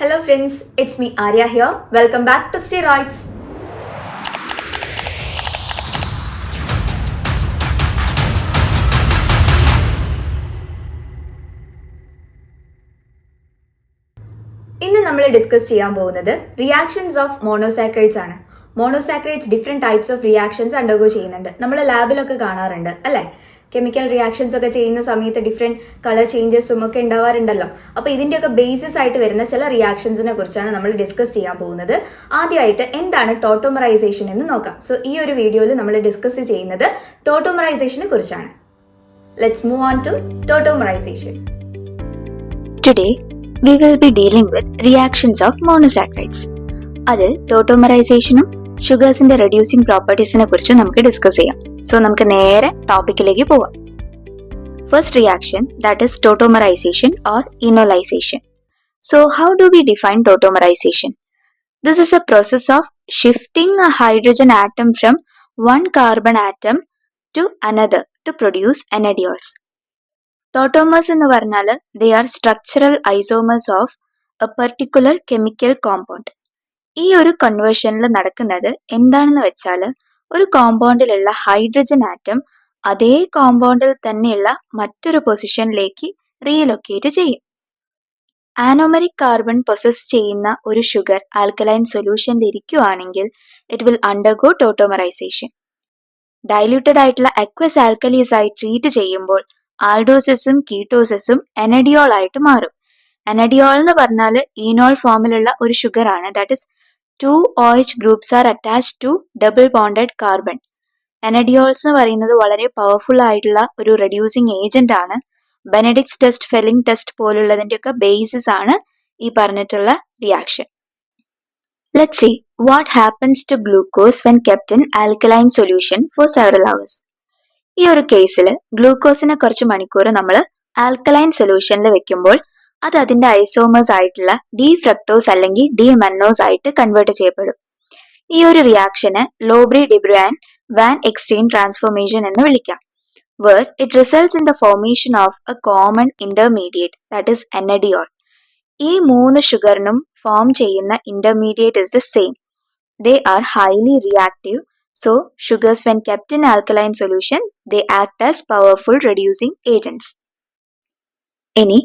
Hello friends, it's me Arya here. Welcome back to Steroids. ഇന്ന് നമ്മൾ discuss ചെയ്യാൻ പോകുന്നത് റിയാക്ഷൻസ് ഓഫ് മോണോസാക്രൈഡ്സ് ആണ്. Monosaccharides different types of reactions undergo ചെയ്യുന്നുണ്ട്. നമ്മൾ ലാബിലൊക്കെ കാണാറുണ്ട് അല്ലേ? കെമിക്കൽ റിയാക്ഷൻസ് ഒക്കെ ചെയ്യുന്ന സമയത്ത് ഡിഫറെന്റ് കളർ ചേഞ്ചസും ഒക്കെ ഉണ്ടാവാറുണ്ടല്ലോ. അപ്പോൾ ഇതിൻ്റെയൊക്കെ ബേസിസ് ആയിട്ട് വരുന്ന ചില റിയാക്ഷൻസിനെ കുറിച്ചാണ് നമ്മൾ ഡിസ്കസ് ചെയ്യാൻ പോകുന്നത്. ആദ്യമായിട്ട് എന്താണ് ടോട്ടോമറൈസേഷൻ എന്ന് നോക്കാം. സോ ഈ ഒരു വീഡിയോയിൽ നമ്മൾ ഡിസ്കസ് ചെയ്യുന്നത് ടോട്ടോമറൈസേഷനെ കുറിച്ചാണ്. Let's move on to tautomerisation. Today, we will be dealing with reactions of monosaccharides. അതിൽ ടോട്ടോമറൈസേഷനും ഷുഗേഴ്സിന്റെ റെഡ്യൂസിങ് പ്രോപ്പർട്ടീസിനെ കുറിച്ച് നമുക്ക് ഡിസ്കസ് ചെയ്യാം. സോ നമുക്ക് നേരെ ടോപ്പിക്കിലേക്ക് പോവാം. First reaction, that is tautomerization or enolization. So how do we define tautomerization? This is a process of shifting a hydrogen atom from one carbon atom to another to produce enadiols. ടോട്ടോമേഴ്സ് എന്ന് പറഞ്ഞാൽ they are structural isomers of A particular chemical compound. ഈ ഒരു കൺവേർഷനിൽ നടക്കുന്നത് എന്താണെന്ന് വെച്ചാൽ ഒരു കോമ്പൗണ്ടിലുള്ള hydrogen atom അതേ കോമ്പൗണ്ടിൽ തന്നെയുള്ള മറ്റൊരു പൊസിഷനിലേക്ക് റീലൊക്കേറ്റ് ചെയ്യും. ആനോമറിക് കാർബൺ പൊസസ് ചെയ്യുന്ന ഒരു ഷുഗർ ആൽക്കലൈൻ സൊല്യൂഷനിൽ ഇരിക്കുകയാണെങ്കിൽ ഇറ്റ് വിൽ അണ്ടർഗോ ടോട്ടോമറൈസേഷൻ. ഡൈല്യൂട്ടഡ് ആയിട്ടുള്ള അക്വസ് ആൽക്കലീസ് ആയി ട്രീറ്റ് ചെയ്യുമ്പോൾ ആൽഡോസിസും കീറ്റോസിസും എനഡിയോൾ ആയിട്ട് മാറും. എനഡിയോൾ എന്ന് പറഞ്ഞാൽ ഈനോൾ ഫോമിലുള്ള ഒരു ഷുഗർ ആണ്. That is 2 OH groups are attached to double bonded carbon. Enediols എന്ന് പറയുന്നത് വളരെ പവർഫുൾ ആയിട്ടുള്ള ഒരു റെഡ്യൂസിങ് ഏജന്റ് ആണ്. ബെനഡിക്സ് ടെസ്റ്റ്, ഫെലിംഗ് ടെസ്റ്റ് പോലുള്ളതിന്റെ ഒക്കെ ബേസിസ് ആണ് ഈ പറഞ്ഞിട്ടുള്ള reaction. Let's see what happens to glucose when kept in alkaline solution for several hours. ഈ ഒരു കേസിൽ ഗ്ലൂക്കോസിനെ കുറച്ച് മണിക്കൂർ നമ്മൾ ആൽക്കലൈൻ സൊല്യൂഷനിൽ വെക്കുമ്പോൾ അത് അതിന്റെ ഐസോമേഴ്സ് ആയിട്ടുള്ള ഡി ഫ്രക്ടോസ് അല്ലെങ്കിൽ ഡി മെന്നോസ് ആയിട്ട് കൺവേർട്ട് ചെയ്യപ്പെടും. ഈ ഒരു റിയാക്ഷന് Lobry de Bruyn van Ekenstein transformation എന്ന് വിളിക്കാം. Where it results in the formation of a common intermediate that is enediol. ഈ 3 ഷുഗറിനും ഫോം ചെയ്യുന്ന intermediate is the same. They are highly reactive. So, sugars when kept in alkaline solution, they act as powerful reducing agents. ഇനി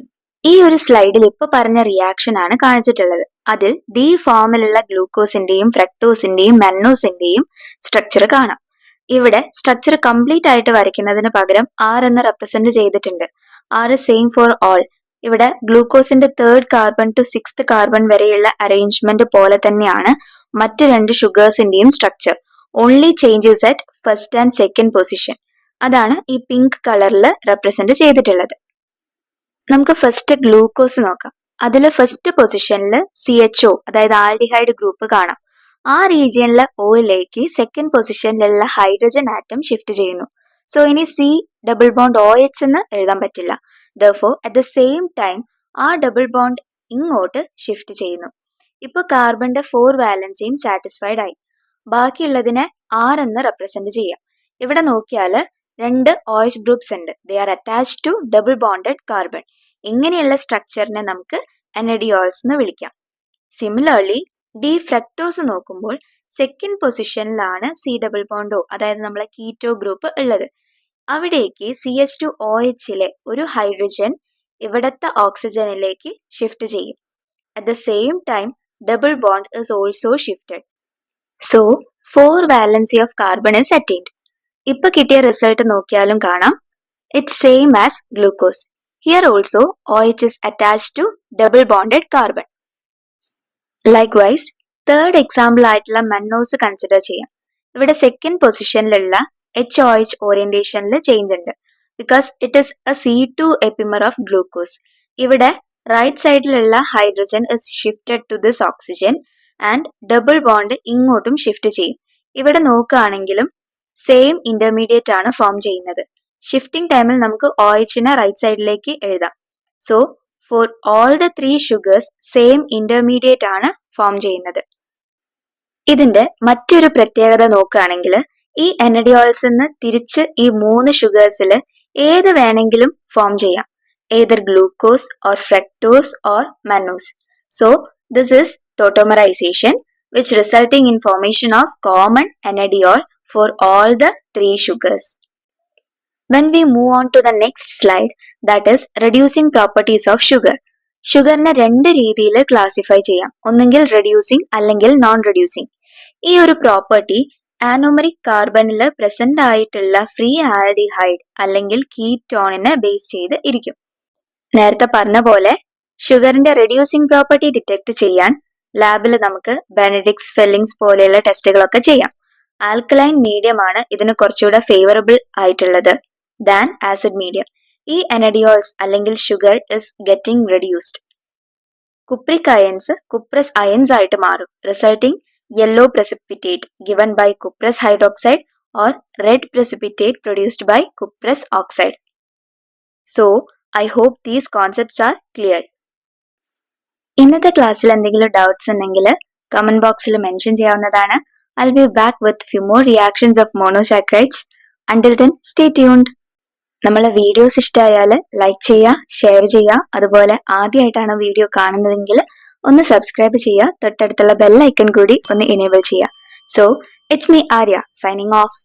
ഈ ഒരു സ്ലൈഡിൽ ഇപ്പൊ പറഞ്ഞ reaction ആണ് കാണിച്ചിട്ടുള്ളത്. അതിൽ ഡി ഫോമിലുള്ള ഗ്ലൂക്കോസിന്റെയും ഫ്രക്ടോസിന്റെയും മെന്നോസിന്റെയും സ്ട്രക്ചർ കാണാം. ഇവിടെ സ്ട്രക്ചർ കംപ്ലീറ്റ് ആയിട്ട് വരയ്ക്കുന്നതിന് പകരം R എന്ന് റെപ്രസെന്റ് ചെയ്തിട്ടുണ്ട്. R is same for all. ഇവിടെ ഗ്ലൂക്കോസിന്റെ 3rd carbon to 6th carbon വരെയുള്ള അറേഞ്ച്മെന്റ് പോലെ തന്നെയാണ് മറ്റ് 2 ഷുഗേഴ്സിന്റെയും structure. Only changes at first and second position. അതാണ് ഈ പിങ്ക് കളറിൽ റെപ്രസെന്റ് ചെയ്തിട്ടുള്ളത്. നമുക്ക് ഫസ്റ്റ് ഗ്ലൂക്കോസ് നോക്കാം. അതിൽ ഫസ്റ്റ് പൊസിഷനിൽ CHO അതായത് ആൽഡിഹൈഡ് ഗ്രൂപ്പ് കാണാം. ആ റീജിയനിലെ ഓയിലേക്ക് സെക്കൻഡ് പൊസിഷനിലുള്ള ഹൈഡ്രജൻ ആറ്റം ഷിഫ്റ്റ് ചെയ്യുന്നു. സോ ഇനി C ഡബിൾ ബോണ്ട് OH എന്ന് എഴുതാൻ പറ്റില്ല. Therefore at the same time ആ ഡബിൾ ബോണ്ട് ഇങ്ങോട്ട് ഷിഫ്റ്റ് ചെയ്യുന്നു. ഇപ്പൊ കാർബണിന്റെ 4 വാലൻസിയും സാറ്റിസ്ഫൈഡ് ആയി. ബാക്കിയുള്ളതിനെ R എന്ന് റെപ്രസെന്റ് ചെയ്യാം. ഇവിടെ നോക്കിയാൽ 2 OH ഗ്രൂപ്പ്സ് ഉണ്ട്. They are attached to double bonded carbon. ഇങ്ങനെയുള്ള സ്ട്രക്ചറിനെ നമുക്ക് എനഡിയോൾസ് എന്ന് വിളിക്കാം. സിമിലർലി ഡി ഫ്രക്ടോസ് നോക്കുമ്പോൾ സെക്കൻഡ് പൊസിഷനിലാണ് C ഡബിൾ ബോണ്ടോ അതായത് നമ്മളെ കീറ്റോ ഗ്രൂപ്പ് ഉള്ളത്. അവിടേക്ക് CH2OHലെ ഒരു ഹൈഡ്രജൻ ഇവിടത്തെ ഓക്സിജനിലേക്ക് ഷിഫ്റ്റ് ചെയ്യും. At the same time double bond is also shifted. So, 4 valency of carbon is attained. ഇപ്പൊ കിട്ടിയ റിസൾട്ട് നോക്കിയാലും കാണാം it's same as glucose. Here also OH is attached to double bonded carbon. Likewise, 3rd example ആയിട്ടുള്ള mannose consider ചെയ്യാം. ഇവിടെ second പൊസിഷനിലുള്ള HOH ഓറിയന്റേഷനിൽ change ഉണ്ട്. Because it is a C2 epimer of glucose. ഇവിടെ റൈറ്റ് സൈഡിലുള്ള hydrogen is shifted to this oxygen and double bond ഇങ്ങോട്ടും shift ചെയ്യും. ഇവിടെ നോക്കുകയാണെങ്കിലും സെയിം ഇന്റർമീഡിയറ്റ് ആണ് ഫോം ചെയ്യുന്നത്. ഷിഫ്റ്റിംഗ് ടൈമിൽ നമുക്ക് OHനെ റൈറ്റ് സൈഡിലേക്ക് എഴുതാം. So for all the 3 sugars same intermediate ആണ് ഫോം ചെയ്യുന്നത്. ഇതിന്റെ മറ്റൊരു പ്രത്യേകത നോക്കുകയാണെങ്കിൽ ഈ എനഡിയോൾസ് തിരിച്ച് ഈ 3 ഷുഗേഴ്സിൽ ഏത് വേണമെങ്കിലും ഫോം ചെയ്യാം. either glucose or fructose or mannose. So This is tautomerization, which resulting in formation of common enediol for all the three sugars. When we move on to the next slide, that is reducing properties of sugar. ഷുഗറിനെ രണ്ട് രീതിയിൽ classify ചെയ്യാം, ഒന്നെങ്കിൽ reducing അല്ലെങ്കിൽ non reducing. ഈ ഒരു property ആനോമറിക് കാർബണിൽ present ആയിട്ടുള്ള free aldehyde അല്ലെങ്കിൽ കീറ്റോണിനെ base ചെയ്ത് ഇരിക്കും. നേരത്തെ പറഞ്ഞ പോലെ ഷുഗറിന്റെ റെഡ്യൂസിങ് പ്രോപ്പർട്ടി ഡിറ്റക്ട് ചെയ്യാൻ ലാബിൽ നമുക്ക് ബെനഡിക്സ് ഫെല്ലിങ്സ് പോലെയുള്ള ടെസ്റ്റുകളൊക്കെ ചെയ്യാം. ആൽക്കലൈൻ മീഡിയം ആണ് ഇതിന് കുറച്ചുകൂടെ ഫേവറബിൾ ആയിട്ടുള്ളത് ദാൻ ആസിഡ് മീഡിയം. ഈ എനഡിയോൾസ് അല്ലെങ്കിൽ sugar is getting reduced. Cupric ions cuprous ions ആയിട്ട് മാറും, resulting yellow precipitate given by cuprous hydroxide or red precipitate produced by cuprous oxide. So, I hope these concepts are clear. ഇന്നത്തെ ക്ലാസ്സിൽ എന്തെങ്കിലും doubts ഉണ്ടെങ്കിൽ comment ബോക്സിൽ mention ചെയ്യാവുന്നതാണ്. I'll be back with few more reactions of monosaccharides. Until then, stay tuned. നമ്മളെ videos ഇഷ്ടമായാൽ like ചെയ്യുക, share ചെയ്യുക. അതുപോലെ ആദ്യമായിട്ടാണ് വീഡിയോ കാണുന്നതെങ്കിൽ ഒന്ന് സബ്സ്ക്രൈബ് ചെയ്യുക, തൊട്ടടുത്തുള്ള ബെൽ ഐക്കൺ കൂടി ഒന്ന് എനേബിൾ ചെയ്യുക. So it's me Arya signing off.